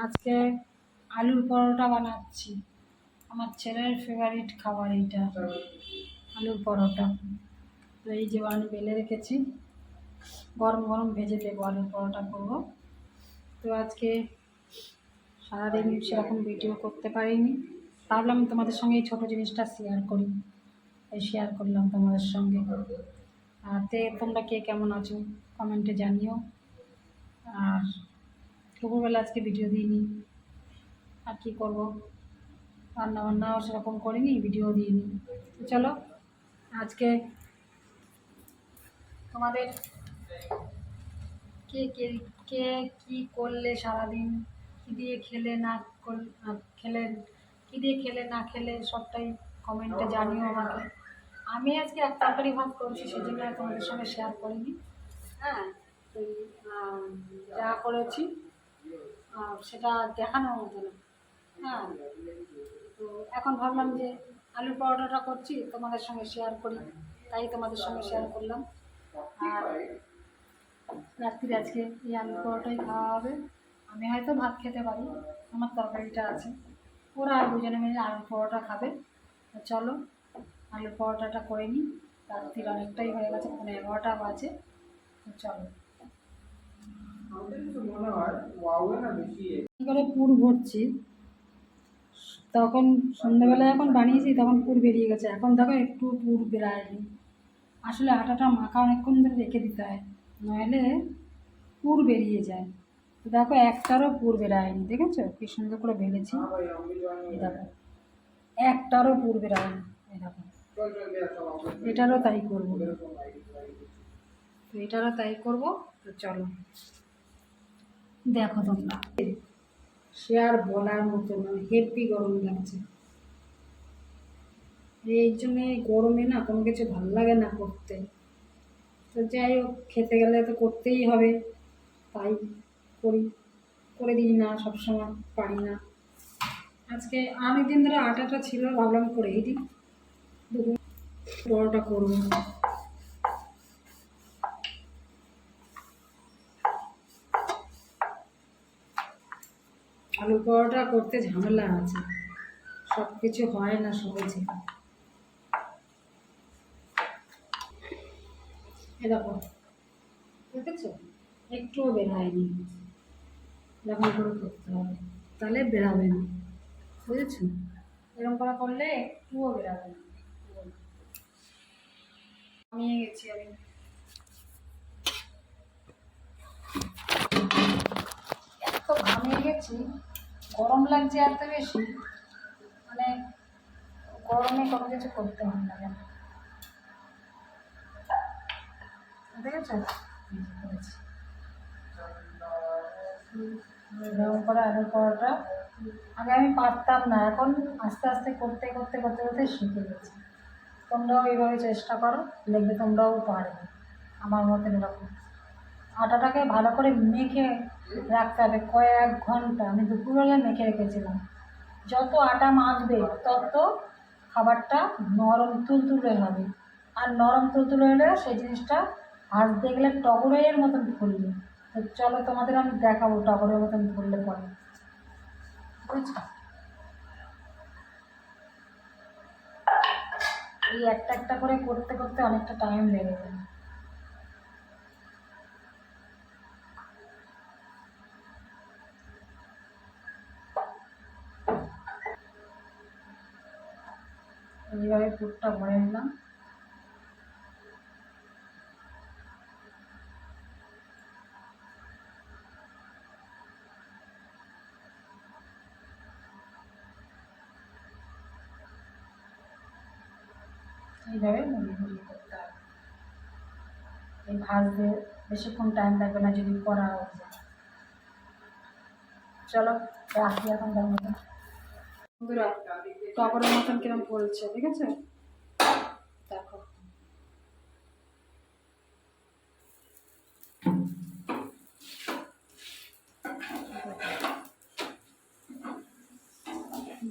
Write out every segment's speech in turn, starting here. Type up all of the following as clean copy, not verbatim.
আজকে আলুর পরোটা বানাচ্ছি। আমার ছেলের ফেভারিট খাবার এইটা, আলুর পরোটা। তো এই যে আমি বেলে রেখেছি, গরম গরম ভেজে দেবো, আলুর পরোটা করবো। তো আজকে সারাদিন সেরকম ভিডিও করতে পারিনি, ভাবলাম তোমাদের সঙ্গে এই ছোটো জিনিসটা শেয়ার করি, এই শেয়ার করলাম তোমাদের সঙ্গে। আর তোমরা কে কেমন আছো কমেন্টে জানিও। আর দুপুরবেলা আজকে ভিডিও দিইনি, আর কী করবো, রান্নাবান্নাও সেরকম করিনি, ভিডিও দিইনি। তো চলো আজকে তোমাদের কে কে কে কী করলে সারাদিন, কী দিয়ে খেলে না খেলে, কী দিয়ে খেলে না খেলে সবটাই কমেন্টে জানিও আমাকে। আমি আজকে এক তরকারি ভাত করেছি, সেজন্য তোমাদের সঙ্গে শেয়ার করিনি। হ্যাঁ, তো যা করেছি সেটা দেখানোর মতো না। হ্যাঁ, তো এখন ভাবলাম যে আলুর পরোটাটা করছি, তোমাদের সঙ্গে শেয়ার করি, তাই তোমাদের সঙ্গে শেয়ার করলাম। আর রাত্রিরে আজকে এই আলুর পরোটাই খাওয়া হবে। আমি হয়তো ভাত খেতে পারি, আমার তরকারিটা আছে, ওরা আর দুজনে মিলে আলুর পরোটা খাবে। চলো আলুর পরোটাটা করে নিই, রাত্রির অনেকটাই হয়ে গেছে, 11টা বাজে। চলো করে পুর ভরছি, তখন সন্ধ্যাবেলায় যখন বানিয়েছি তখন পুর বেরিয়ে গেছে, এখন দেখো একটু পুর বেরায়নি। আসলে আটাটা মাখা অনেকক্ষণ ধরে রেখে দিতে হয়, নইলে পুর বেরিয়ে যায়। তো দেখো একটারও পুর বেরায়নি, দেখেছো কি সুন্দর করে বেলেছি, দেখো একটারও পুর বেরায়নি। দেখো এটারও তাই করবো, তো এটারও তাই করবো। তো চলো দেখো তোমরা, সে আর বলার মতো না, হেভি গরম লাগছে। এই জন্য এই গরমে না কোনো কিছু ভালো লাগে না করতে। তো যাই হোক, খেতে গেলে তো করতেই হবে, তাই করি, করে দিই না, সবসময় পারি না। আজকে অনেক দিন ধরে আটাটা ছিল, ভাবলাম করেই দিই, দুপুর পরোটা করবো। আলু পরোটা করতে ঝামেলা আছে, সব কিছু হয় না সহজে। এরকম দেখেছো, একটুও বের হয়নি, এরকম করে করতে হবে, তাহলে বেরাবে না, বুঝেছো? এরকম করে করলে একটুও বেরাবে না। ঘামিয়ে গেছি আমি, এত ঘামিয়ে গেছি, গরম লাগছে এত বেশি, মানে গরমে কোনো কিছু করতে হয় না। দেখেছো এরকম করে আলুর পরোটা আগে আমি পারতাম না, এখন আস্তে আস্তে করতে করতে করতে করতে শিখে গেছি। তোমরাও এইভাবে চেষ্টা করো, দেখবে তোমরাও পারবে আমার মতন এরকম। আটাটাকে ভালো করে মেখে রাখতে হবে কয়েক ঘন্টা, আমি দুপুরবেলা মেখে রেখেছিলাম। যত আটা মাখবে তত খাবারটা নরম তুলতুলে হবে, আর নরম তুলতুলে হলে সেই জিনিসটা ভাজতে গেলে টগরের মতন ফুলবে। তো চলো তোমাদের আমি দেখাবো টগরের মতন ফুললে পরে, বুঝছো? এই একটা একটা করে করতে করতে অনেকটা টাইম লেগে যায়। এইভাবে পুরটা ভরে নিলাম। এইভাবে মুড়িয়ে মুড়িয়ে করতে হবে, এই ভাজতে বেশিক্ষণ টাইম লাগবে না যদি করা হয়ে যায়। চলো রাখি এখন তার মতন। বন্ধুরা টগরের মতন কিরম বলছে, ঠিক আছে? দেখো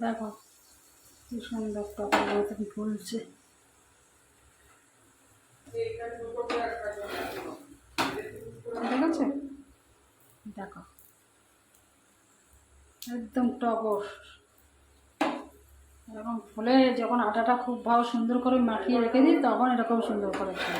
দেখো কি সুন্দর টগরের মতন ফুলছে। দেখেছো, দেখো একদম টগর। এরকম ফুলে যখন আটাটা খুব ভালো সুন্দর করে মাখিয়ে রেখে দিই তখন এরকম সুন্দর করে খাই।